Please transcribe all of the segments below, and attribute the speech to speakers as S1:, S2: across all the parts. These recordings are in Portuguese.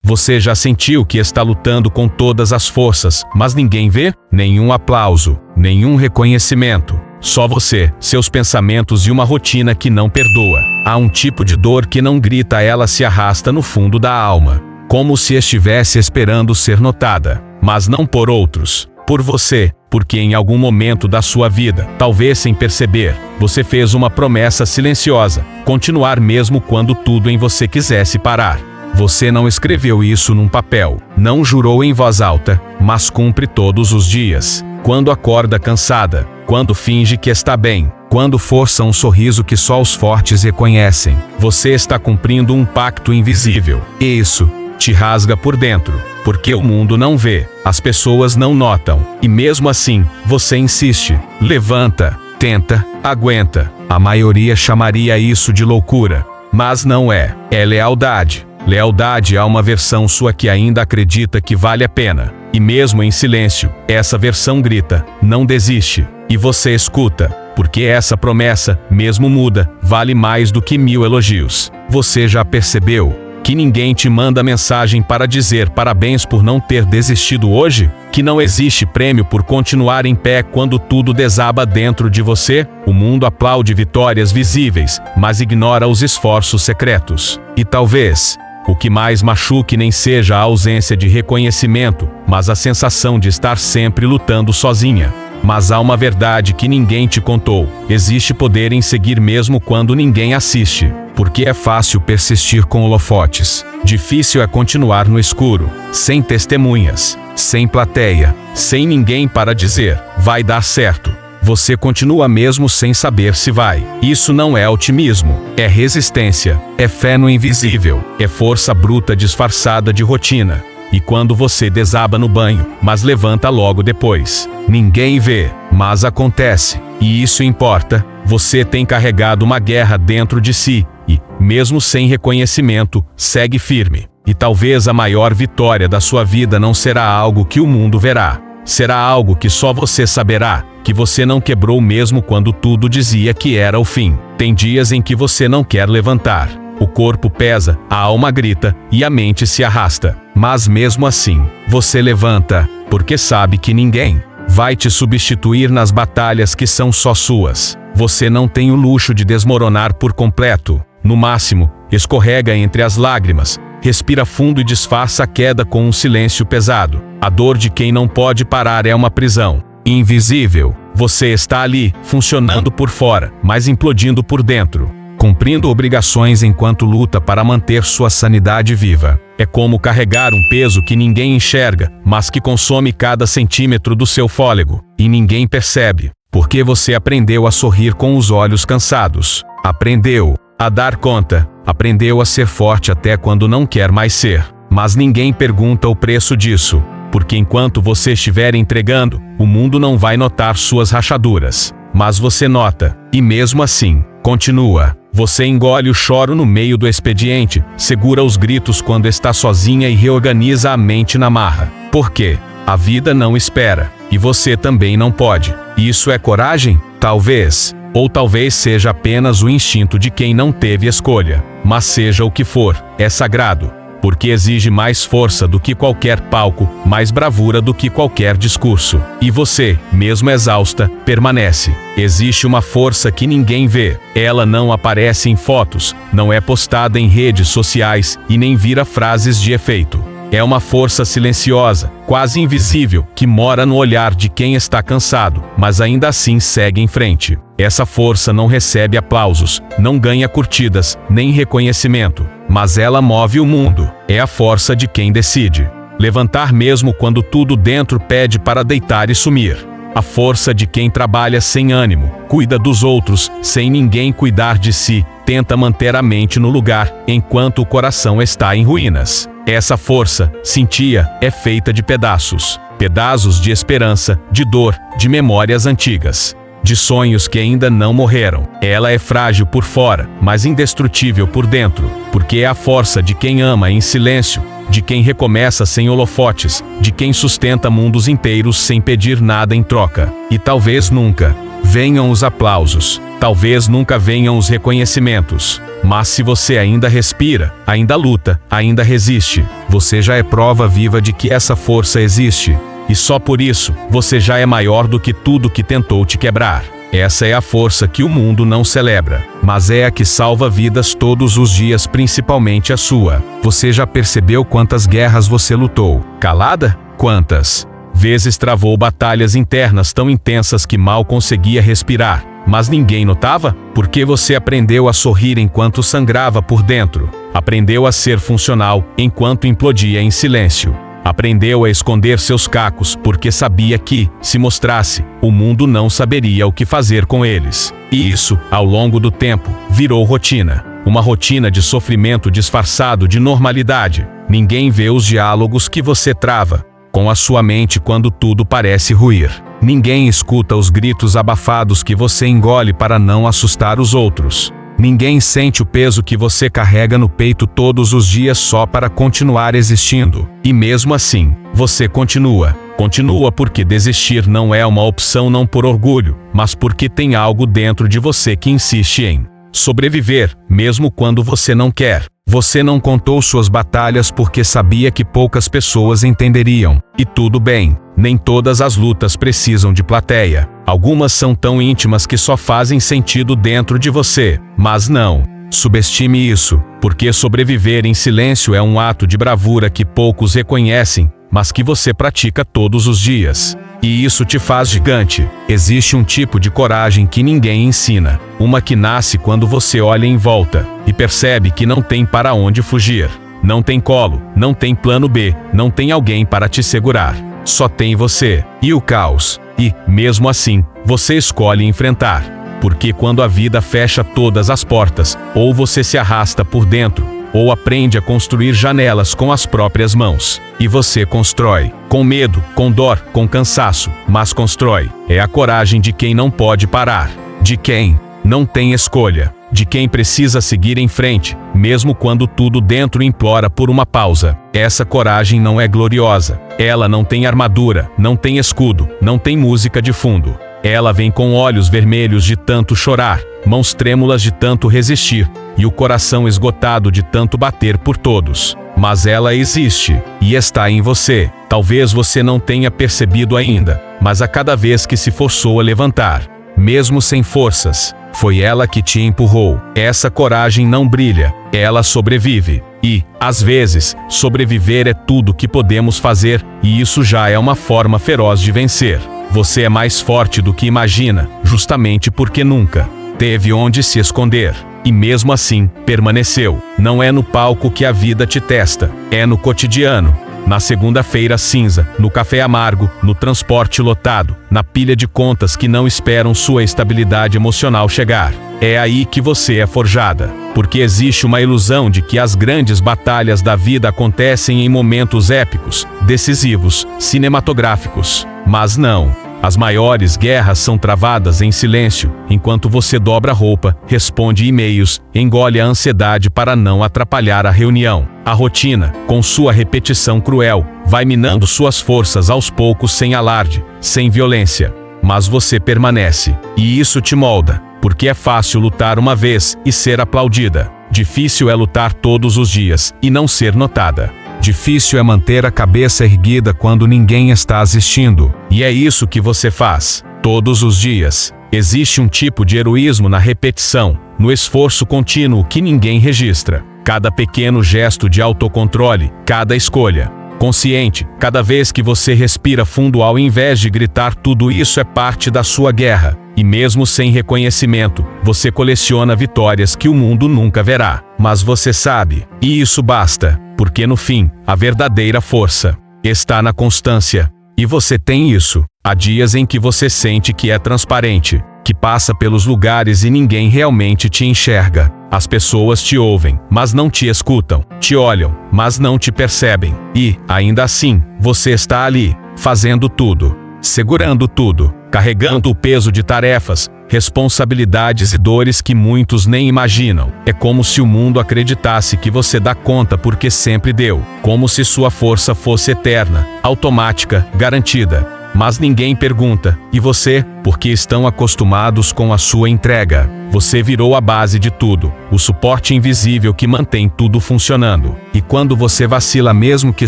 S1: Você já sentiu que está lutando com todas as forças, mas ninguém vê? Nenhum aplauso, nenhum reconhecimento. Só você, seus pensamentos e uma rotina que não perdoa. Há um tipo de dor que não grita, ela se arrasta no fundo da alma, como se estivesse esperando ser notada, mas não por outros, por você, porque em algum momento da sua vida, talvez sem perceber, você fez uma promessa silenciosa: continuar mesmo quando tudo em você quisesse parar. Você não escreveu isso num papel, não jurou em voz alta, mas cumpre todos os dias. Quando acorda cansada, quando finge que está bem, quando força um sorriso que só os fortes reconhecem, você está cumprindo um pacto invisível. E isso te rasga por dentro, porque o mundo não vê, as pessoas não notam, e mesmo assim, você insiste, levanta, tenta, aguenta. A maioria chamaria isso de loucura, mas não é, é lealdade. Lealdade a uma versão sua que ainda acredita que vale a pena. E mesmo em silêncio, essa versão grita: não desiste. E você escuta, porque essa promessa, mesmo muda, vale mais do que 1000 elogios. Você já percebeu que ninguém te manda mensagem para dizer parabéns por não ter desistido hoje? Que não existe prêmio por continuar em pé quando tudo desaba dentro de você? O mundo aplaude vitórias visíveis, mas ignora os esforços secretos. E talvez o que mais machuque nem seja a ausência de reconhecimento, mas a sensação de estar sempre lutando sozinha. Mas há uma verdade que ninguém te contou: existe poder em seguir mesmo quando ninguém assiste. Porque é fácil persistir com holofotes. Difícil é continuar no escuro, sem testemunhas, sem plateia, sem ninguém para dizer: vai dar certo. Você continua mesmo sem saber se vai. Isso não é otimismo, é resistência, é fé no invisível, é força bruta disfarçada de rotina. E quando você desaba no banho, mas levanta logo depois, ninguém vê, mas acontece. E isso importa. Você tem carregado uma guerra dentro de si, e, mesmo sem reconhecimento, segue firme. E talvez a maior vitória da sua vida não será algo que o mundo verá. Será algo que só você saberá, que você não quebrou mesmo quando tudo dizia que era o fim. Tem dias em que você não quer levantar. O corpo pesa, a alma grita e a mente se arrasta. Mas mesmo assim, você levanta, porque sabe que ninguém vai te substituir nas batalhas que são só suas. Você não tem o luxo de desmoronar por completo. No máximo, escorrega entre as lágrimas, respira fundo e disfarça a queda com um silêncio pesado. A dor de quem não pode parar é uma prisão invisível. Você está ali, funcionando por fora, mas implodindo por dentro, cumprindo obrigações enquanto luta para manter sua sanidade viva. É como carregar um peso que ninguém enxerga, mas que consome cada centímetro do seu fôlego, e ninguém percebe, porque você aprendeu a sorrir com os olhos cansados. Aprendeu a dar conta, aprendeu a ser forte até quando não quer mais ser. Mas ninguém pergunta o preço disso, porque enquanto você estiver entregando, o mundo não vai notar suas rachaduras. Mas você nota, e mesmo assim, continua. Você engole o choro no meio do expediente, segura os gritos quando está sozinha e reorganiza a mente na marra. Por quê? A vida não espera, e você também não pode. Isso é coragem? Talvez. Ou talvez seja apenas o instinto de quem não teve escolha. Mas seja o que for, é sagrado. Porque exige mais força do que qualquer palco, mais bravura do que qualquer discurso. E você, mesmo exausta, permanece. Existe uma força que ninguém vê. Ela não aparece em fotos, não é postada em redes sociais e nem vira frases de efeito. É uma força silenciosa, quase invisível, que mora no olhar de quem está cansado, mas ainda assim segue em frente. Essa força não recebe aplausos, não ganha curtidas, nem reconhecimento, mas ela move o mundo. É a força de quem decide levantar mesmo quando tudo dentro pede para deitar e sumir. A força de quem trabalha sem ânimo, cuida dos outros, sem ninguém cuidar de si, tenta manter a mente no lugar, enquanto o coração está em ruínas. Essa força, sentia, é feita de pedaços. Pedaços de esperança, de dor, de memórias antigas, de sonhos que ainda não morreram. Ela é frágil por fora, mas indestrutível por dentro, porque é a força de quem ama em silêncio, de quem recomeça sem holofotes, de quem sustenta mundos inteiros sem pedir nada em troca. E talvez nunca venham os aplausos, talvez nunca venham os reconhecimentos. Mas se você ainda respira, ainda luta, ainda resiste, você já é prova viva de que essa força existe. E só por isso, você já é maior do que tudo que tentou te quebrar. Essa é a força que o mundo não celebra, mas é a que salva vidas todos os dias, principalmente a sua. Você já percebeu quantas guerras você lutou? Calada? Quantas vezes travou batalhas internas tão intensas que mal conseguia respirar, mas ninguém notava? Porque você aprendeu a sorrir enquanto sangrava por dentro. Aprendeu a ser funcional enquanto implodia em silêncio. Aprendeu a esconder seus cacos porque sabia que, se mostrasse, o mundo não saberia o que fazer com eles. E isso, ao longo do tempo, virou rotina. Uma rotina de sofrimento disfarçado de normalidade. Ninguém vê os diálogos que você trava com a sua mente quando tudo parece ruir. Ninguém escuta os gritos abafados que você engole para não assustar os outros. Ninguém sente o peso que você carrega no peito todos os dias só para continuar existindo. E mesmo assim, você continua. Continua porque desistir não é uma opção, não por orgulho, mas porque tem algo dentro de você que insiste em sobreviver, mesmo quando você não quer. Você não contou suas batalhas porque sabia que poucas pessoas entenderiam. E tudo bem, nem todas as lutas precisam de plateia. Algumas são tão íntimas que só fazem sentido dentro de você. Mas não subestime isso, porque sobreviver em silêncio é um ato de bravura que poucos reconhecem, mas que você pratica todos os dias. E isso te faz gigante. Existe um tipo de coragem que ninguém ensina. Uma que nasce quando você olha em volta e percebe que não tem para onde fugir. Não tem colo, não tem plano B, não tem alguém para te segurar. Só tem você e o caos. E, mesmo assim, você escolhe enfrentar. Porque quando a vida fecha todas as portas, ou você se arrasta por dentro, ou aprende a construir janelas com as próprias mãos. E você constrói. Com medo, com dor, com cansaço, mas constrói. É a coragem de quem não pode parar. De quem não tem escolha. De quem precisa seguir em frente, mesmo quando tudo dentro implora por uma pausa. Essa coragem não é gloriosa. Ela não tem armadura, não tem escudo, não tem música de fundo. Ela vem com olhos vermelhos de tanto chorar, mãos trêmulas de tanto resistir, e o coração esgotado de tanto bater por todos. Mas ela existe, e está em você. Talvez você não tenha percebido ainda, mas a cada vez que se forçou a levantar, mesmo sem forças, foi ela que te empurrou. Essa coragem não brilha, ela sobrevive. E, às vezes, sobreviver é tudo que podemos fazer, e isso já é uma forma feroz de vencer. Você é mais forte do que imagina, justamente porque nunca teve onde se esconder. E mesmo assim, permaneceu. Não é no palco que a vida te testa, é no cotidiano. Na segunda-feira cinza, no café amargo, no transporte lotado, na pilha de contas que não esperam sua estabilidade emocional chegar. É aí que você é forjada. Porque existe uma ilusão de que as grandes batalhas da vida acontecem em momentos épicos, decisivos, cinematográficos. Mas não. As maiores guerras são travadas em silêncio, enquanto você dobra a roupa, responde e-mails, engole a ansiedade para não atrapalhar a reunião. A rotina, com sua repetição cruel, vai minando suas forças aos poucos sem alarde, sem violência. Mas você permanece. E isso te molda, porque é fácil lutar uma vez e ser aplaudida. Difícil é lutar todos os dias e não ser notada. Difícil é manter a cabeça erguida quando ninguém está assistindo. E é isso que você faz, todos os dias. Existe um tipo de heroísmo na repetição, no esforço contínuo que ninguém registra. Cada pequeno gesto de autocontrole, cada escolha consciente, cada vez que você respira fundo ao invés de gritar, tudo isso é parte da sua guerra. E mesmo sem reconhecimento, você coleciona vitórias que o mundo nunca verá. Mas você sabe, e isso basta, porque no fim, a verdadeira força está na constância. E você tem isso. Há dias em que você sente que é transparente, que passa pelos lugares e ninguém realmente te enxerga. As pessoas te ouvem, mas não te escutam. Te olham, mas não te percebem. E, ainda assim, você está ali, fazendo tudo, segurando tudo, carregando o peso de tarefas, responsabilidades e dores que muitos nem imaginam. É como se o mundo acreditasse que você dá conta porque sempre deu, como se sua força fosse eterna, automática, garantida. Mas ninguém pergunta, e você? Porque estão acostumados com a sua entrega. Você virou a base de tudo, o suporte invisível que mantém tudo funcionando. E quando você vacila, mesmo que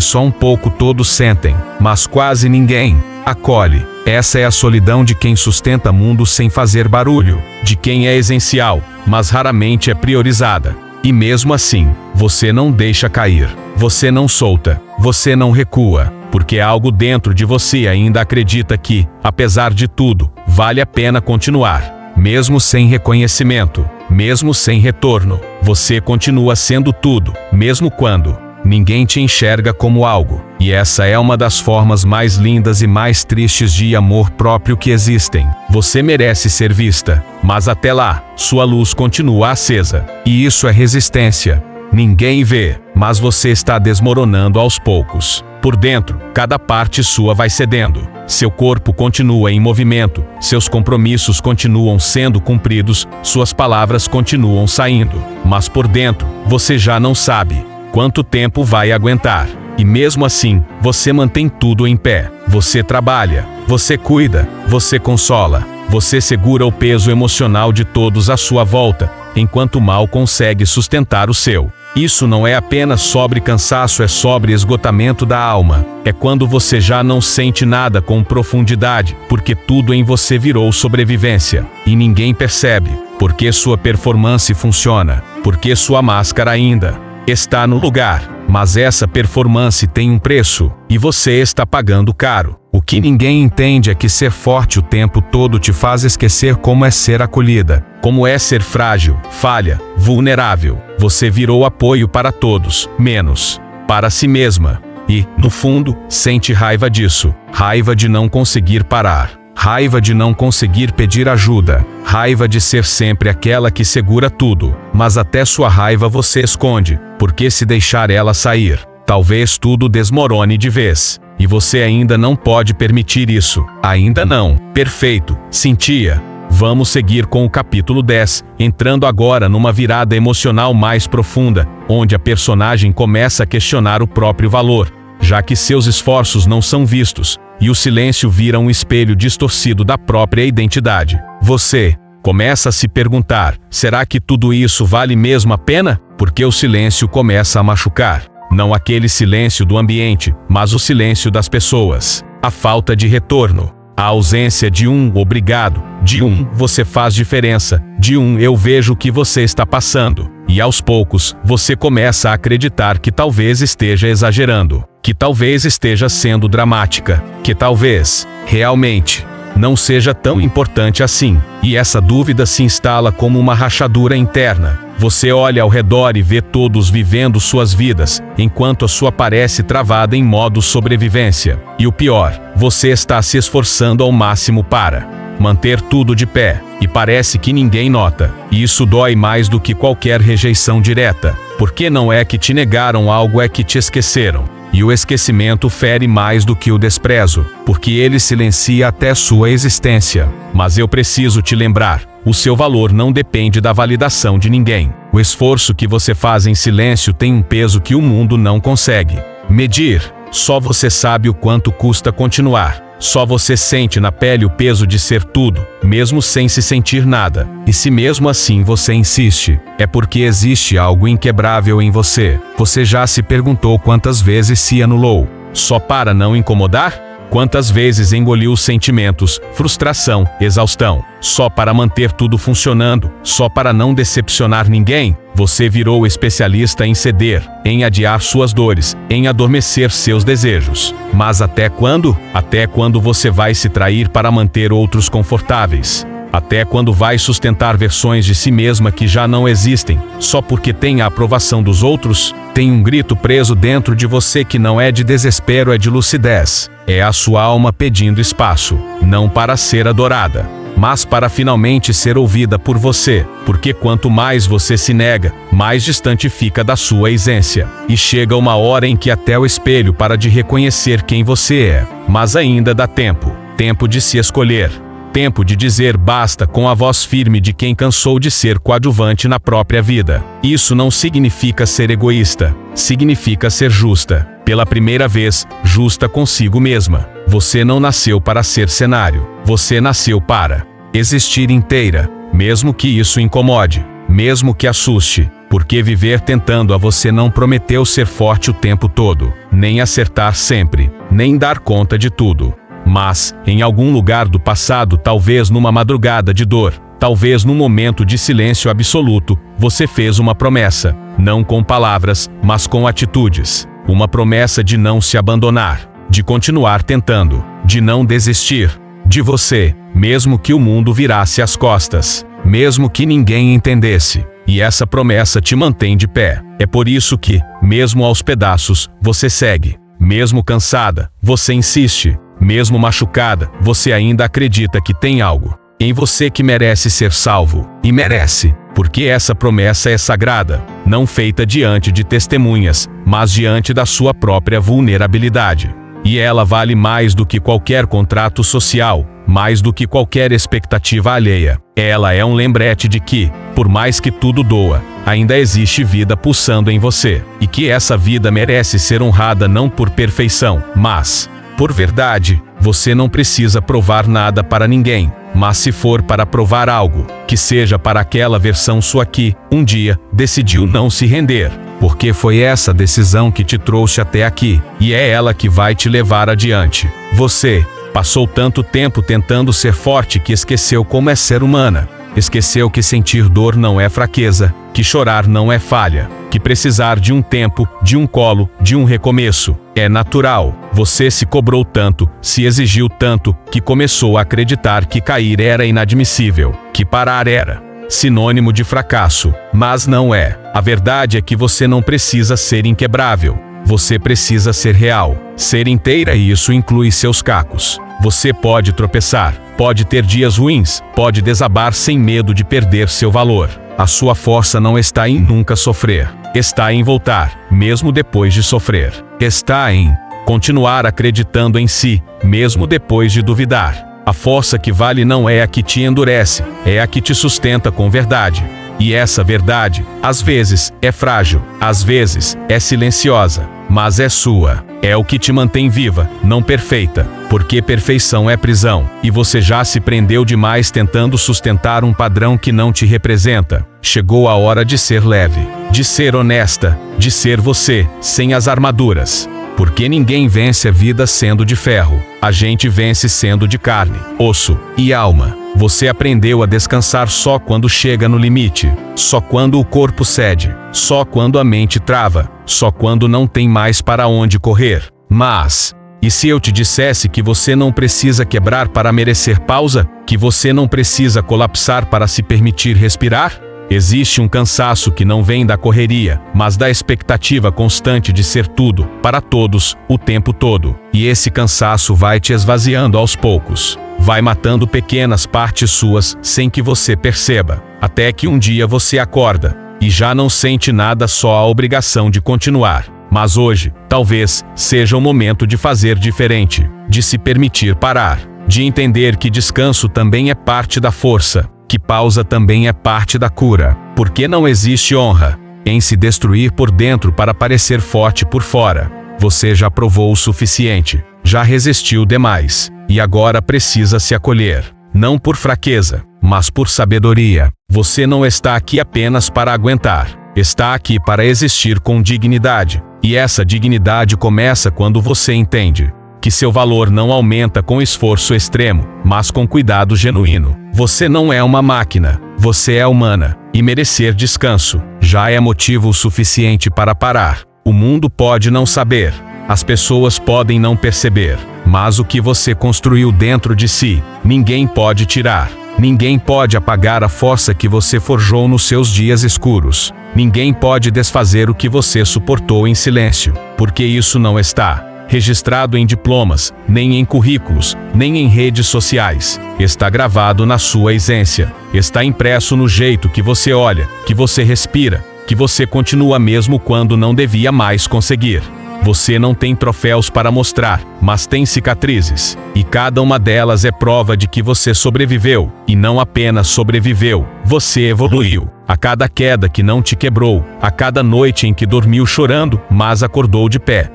S1: só um pouco, todos sentem, mas quase ninguém acolhe. Essa é a solidão de quem sustenta mundo sem fazer barulho, de quem é essencial, mas raramente é priorizada. E mesmo assim, você não deixa cair, você não solta, você não recua. Porque algo dentro de você ainda acredita que, apesar de tudo, vale a pena continuar. Mesmo sem reconhecimento, mesmo sem retorno, você continua sendo tudo, mesmo quando ninguém te enxerga como algo. E essa é uma das formas mais lindas e mais tristes de amor próprio que existem. Você merece ser vista, mas até lá, sua luz continua acesa. E isso é resistência. Ninguém vê, mas você está desmoronando aos poucos. Por dentro, cada parte sua vai cedendo. Seu corpo continua em movimento, seus compromissos continuam sendo cumpridos, suas palavras continuam saindo. Mas por dentro, você já não sabe quanto tempo vai aguentar. E mesmo assim, você mantém tudo em pé. Você trabalha, você cuida, você consola, você segura o peso emocional de todos à sua volta, enquanto mal consegue sustentar o seu. Isso não é apenas sobre cansaço, é sobre esgotamento da alma. É quando você já não sente nada com profundidade, porque tudo em você virou sobrevivência. E ninguém percebe, porque sua performance funciona, porque sua máscara ainda está no lugar. Mas essa performance tem um preço, e você está pagando caro. O que ninguém entende é que ser forte o tempo todo te faz esquecer como é ser acolhida, como é ser frágil, falha, vulnerável. Você virou apoio para todos, menos para si mesma. E, no fundo, sente raiva disso. Raiva de não conseguir parar. Raiva de não conseguir pedir ajuda. Raiva de ser sempre aquela que segura tudo. Mas até sua raiva você esconde, porque se deixar ela sair, talvez tudo desmorone de vez. E você ainda não pode permitir isso. Ainda não. Perfeito. Sentia. Vamos seguir com o capítulo 10, entrando agora numa virada emocional mais profunda, onde a personagem começa a questionar o próprio valor, já que seus esforços não são vistos, e o silêncio vira um espelho distorcido da própria identidade. Você começa a se perguntar, será que tudo isso vale mesmo a pena? Porque o silêncio começa a machucar. Não aquele silêncio do ambiente, mas o silêncio das pessoas. A falta de retorno. A ausência de um obrigado, de um você faz diferença, de um eu vejo o que você está passando. E aos poucos, você começa a acreditar que talvez esteja exagerando, que talvez esteja sendo dramática, que talvez, realmente, não seja tão importante assim. E essa dúvida se instala como uma rachadura interna. Você olha ao redor e vê todos vivendo suas vidas, enquanto a sua parece travada em modo sobrevivência. E o pior, você está se esforçando ao máximo para manter tudo de pé, e parece que ninguém nota. E isso dói mais do que qualquer rejeição direta, porque não é que te negaram algo, é que te esqueceram. E o esquecimento fere mais do que o desprezo, porque ele silencia até sua existência. Mas eu preciso te lembrar, o seu valor não depende da validação de ninguém. O esforço que você faz em silêncio tem um peso que o mundo não consegue medir. Só você sabe o quanto custa continuar. Só você sente na pele o peso de ser tudo, mesmo sem se sentir nada. E se mesmo assim você insiste, é porque existe algo inquebrável em você. Você já se perguntou quantas vezes se anulou, só para não incomodar? Quantas vezes engoliu sentimentos, frustração, exaustão, só para manter tudo funcionando, só para não decepcionar ninguém? Você virou especialista em ceder, em adiar suas dores, em adormecer seus desejos. Mas até quando? Até quando você vai se trair para manter outros confortáveis? Até quando vai sustentar versões de si mesma que já não existem, só porque tem a aprovação dos outros? Tem um grito preso dentro de você que não é de desespero, é de lucidez. É a sua alma pedindo espaço, não para ser adorada, mas para finalmente ser ouvida por você. Porque quanto mais você se nega, mais distante fica da sua essência. E chega uma hora em que até o espelho para de reconhecer quem você é. Mas ainda dá tempo. Tempo de se escolher. Tempo de dizer basta com a voz firme de quem cansou de ser coadjuvante na própria vida. Isso não significa ser egoísta, significa ser justa. Pela primeira vez, justa consigo mesma. Você não nasceu para ser cenário, você nasceu para existir inteira, mesmo que isso incomode, mesmo que assuste, porque viver tentando a você não prometeu ser forte o tempo todo, nem acertar sempre, nem dar conta de tudo. Mas, em algum lugar do passado, talvez numa madrugada de dor, talvez num momento de silêncio absoluto, você fez uma promessa, não com palavras, mas com atitudes. Uma promessa de não se abandonar, de continuar tentando, de não desistir de você, mesmo que o mundo virasse as costas, mesmo que ninguém entendesse. E essa promessa te mantém de pé. É por isso que, mesmo aos pedaços, você segue. Mesmo cansada, você insiste. Mesmo machucada, você ainda acredita que tem algo em você que merece ser salvo. E merece, porque essa promessa é sagrada, não feita diante de testemunhas, mas diante da sua própria vulnerabilidade. E ela vale mais do que qualquer contrato social, mais do que qualquer expectativa alheia. Ela é um lembrete de que, por mais que tudo doa, ainda existe vida pulsando em você. E que essa vida merece ser honrada não por perfeição, mas por verdade. Você não precisa provar nada para ninguém, mas se for para provar algo, que seja para aquela versão sua que, um dia, decidiu não se render. Porque foi essa decisão que te trouxe até aqui, e é ela que vai te levar adiante. Você passou tanto tempo tentando ser forte que esqueceu como é ser humana. Esqueceu que sentir dor não é fraqueza, que chorar não é falha, que precisar de um tempo, de um colo, de um recomeço, é natural. Você se cobrou tanto, se exigiu tanto, que começou a acreditar que cair era inadmissível, que parar era sinônimo de fracasso, mas não é. A verdade é que você não precisa ser inquebrável. Você precisa ser real, ser inteira, e isso inclui seus cacos. Você pode tropeçar, pode ter dias ruins, pode desabar sem medo de perder seu valor. A sua força não está em nunca sofrer, está em voltar, mesmo depois de sofrer. Está em continuar acreditando em si, mesmo depois de duvidar. A força que vale não é a que te endurece, é a que te sustenta com verdade. E essa verdade, às vezes, é frágil, às vezes, é silenciosa, mas é sua. É o que te mantém viva, não perfeita, porque perfeição é prisão, e você já se prendeu demais tentando sustentar um padrão que não te representa. Chegou a hora de ser leve, de ser honesta, de ser você, sem as armaduras. Porque ninguém vence a vida sendo de ferro, a gente vence sendo de carne, osso e alma. Você aprendeu a descansar só quando chega no limite, só quando o corpo cede, só quando a mente trava, só quando não tem mais para onde correr. Mas, e se eu te dissesse que você não precisa quebrar para merecer pausa? Que você não precisa colapsar para se permitir respirar? Existe um cansaço que não vem da correria, mas da expectativa constante de ser tudo, para todos, o tempo todo. E esse cansaço vai te esvaziando aos poucos. Vai matando pequenas partes suas, sem que você perceba. Até que um dia você acorda, e já não sente nada, só a obrigação de continuar. Mas hoje, talvez, seja o momento de fazer diferente. De se permitir parar. De entender que descanso também é parte da força. Que pausa também é parte da cura, porque não existe honra em se destruir por dentro para parecer forte por fora. Você já provou o suficiente, já resistiu demais, e agora precisa se acolher, não por fraqueza, mas por sabedoria. Você não está aqui apenas para aguentar, está aqui para existir com dignidade, e essa dignidade começa quando você entende que seu valor não aumenta com esforço extremo, mas com cuidado genuíno. Você não é uma máquina, você é humana, e merecer descanso já é motivo suficiente para parar. O mundo pode não saber, as pessoas podem não perceber, mas o que você construiu dentro de si, ninguém pode tirar. Ninguém pode apagar a força que você forjou nos seus dias escuros. Ninguém pode desfazer o que você suportou em silêncio, porque isso não está registrado em diplomas, nem em currículos, nem em redes sociais. Está gravado na sua essência. Está impresso no jeito que você olha, que você respira, que você continua mesmo quando não devia mais conseguir. Você não tem troféus para mostrar, mas tem cicatrizes. E cada uma delas é prova de que você sobreviveu. E não apenas sobreviveu, você evoluiu. A cada queda que não te quebrou, a cada noite em que dormiu chorando, mas acordou de pé.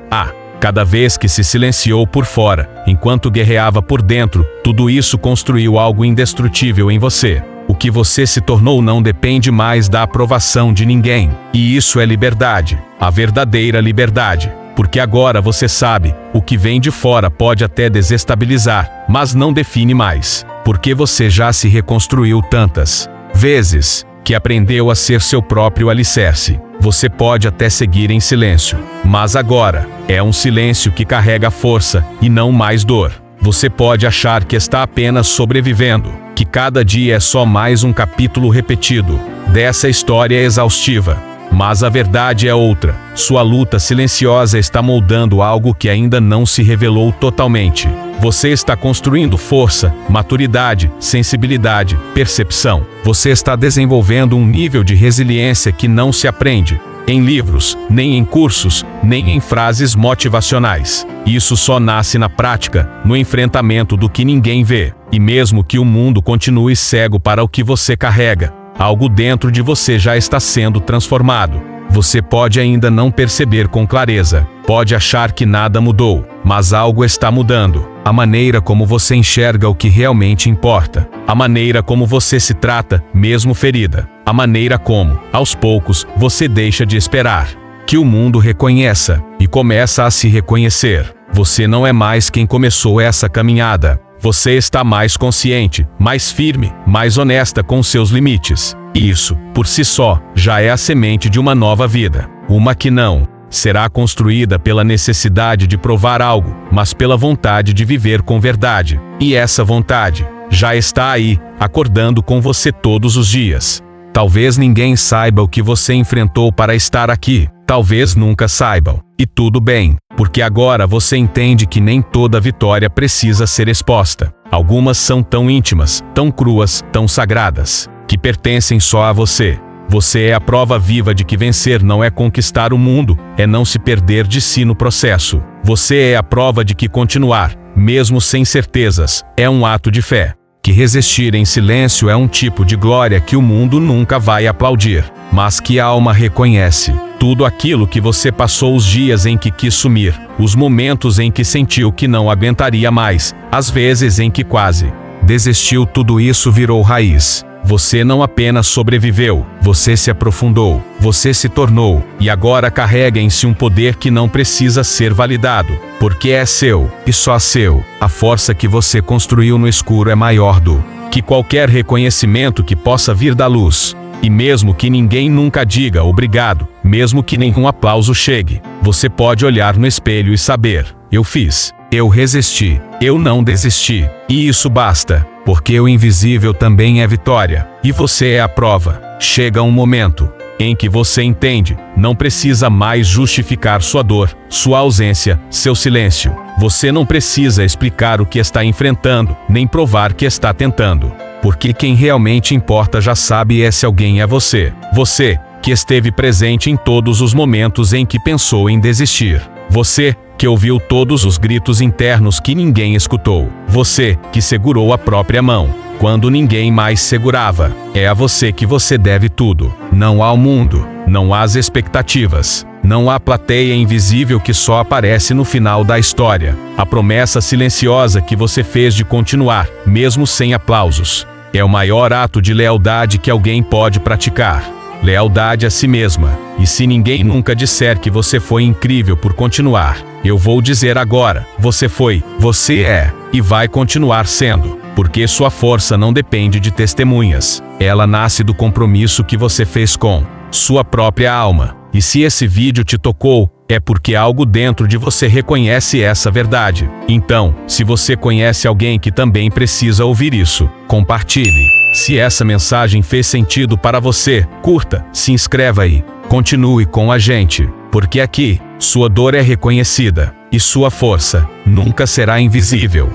S1: Cada vez que se silenciou por fora, enquanto guerreava por dentro, tudo isso construiu algo indestrutível em você. O que você se tornou não depende mais da aprovação de ninguém. E isso é liberdade, a verdadeira liberdade. Porque agora você sabe, o que vem de fora pode até desestabilizar, mas não define mais. Porque você já se reconstruiu tantas vezes que aprendeu a ser seu próprio alicerce. Você pode até seguir em silêncio, mas agora é um silêncio que carrega força e não mais dor. Você pode achar que está apenas sobrevivendo, que cada dia é só mais um capítulo repetido dessa história exaustiva. Mas a verdade é outra. Sua luta silenciosa está moldando algo que ainda não se revelou totalmente. Você está construindo força, maturidade, sensibilidade, percepção. Você está desenvolvendo um nível de resiliência que não se aprende em livros, nem em cursos, nem em frases motivacionais. Isso só nasce na prática, no enfrentamento do que ninguém vê. E mesmo que o mundo continue cego para o que você carrega, algo dentro de você já está sendo transformado. Você pode ainda não perceber com clareza, pode achar que nada mudou, mas algo está mudando. A maneira como você enxerga o que realmente importa. A maneira como você se trata, mesmo ferida. A maneira como, aos poucos, você deixa de esperar que o mundo reconheça e começa a se reconhecer. Você não é mais quem começou essa caminhada. Você está mais consciente, mais firme, mais honesta com seus limites. E isso, por si só, já é a semente de uma nova vida. Uma que não será construída pela necessidade de provar algo, mas pela vontade de viver com verdade. E essa vontade já está aí, acordando com você todos os dias. Talvez ninguém saiba o que você enfrentou para estar aqui. Talvez nunca saibam. E tudo bem, porque agora você entende que nem toda vitória precisa ser exposta. Algumas são tão íntimas, tão cruas, tão sagradas, que pertencem só a você. Você é a prova viva de que vencer não é conquistar o mundo, é não se perder de si no processo. Você é a prova de que continuar, mesmo sem certezas, é um ato de fé. Que resistir em silêncio é um tipo de glória que o mundo nunca vai aplaudir, mas que a alma reconhece. Tudo aquilo que você passou, os dias em que quis sumir, os momentos em que sentiu que não aguentaria mais, as vezes em que quase desistiu, tudo isso virou raiz. Você não apenas sobreviveu, você se aprofundou, você se tornou, e agora carrega em si um poder que não precisa ser validado, porque é seu, e só seu. A força que você construiu no escuro é maior do que qualquer reconhecimento que possa vir da luz. E mesmo que ninguém nunca diga obrigado, mesmo que nenhum aplauso chegue, você pode olhar no espelho e saber: eu fiz, eu resisti, eu não desisti. E isso basta, porque o invisível também é vitória, e você é a prova. Chega um momento em que você entende, não precisa mais justificar sua dor, sua ausência, seu silêncio. Você não precisa explicar o que está enfrentando, nem provar que está tentando. Porque quem realmente importa já sabe, esse alguém é você. Você, que esteve presente em todos os momentos em que pensou em desistir. Você, que ouviu todos os gritos internos que ninguém escutou. Você, que segurou a própria mão quando ninguém mais segurava. É a você que você deve tudo. Não ao mundo, não às expectativas. Não há plateia invisível que só aparece no final da história. A promessa silenciosa que você fez de continuar, mesmo sem aplausos, é o maior ato de lealdade que alguém pode praticar. Lealdade a si mesma. E se ninguém nunca disser que você foi incrível por continuar, eu vou dizer agora: você foi, você é, e vai continuar sendo. Porque sua força não depende de testemunhas. Ela nasce do compromisso que você fez com sua própria alma. E se esse vídeo te tocou, é porque algo dentro de você reconhece essa verdade. Então, se você conhece alguém que também precisa ouvir isso, compartilhe. Se essa mensagem fez sentido para você, curta, se inscreva e continue com a gente. Porque aqui, sua dor é reconhecida, e sua força nunca será invisível.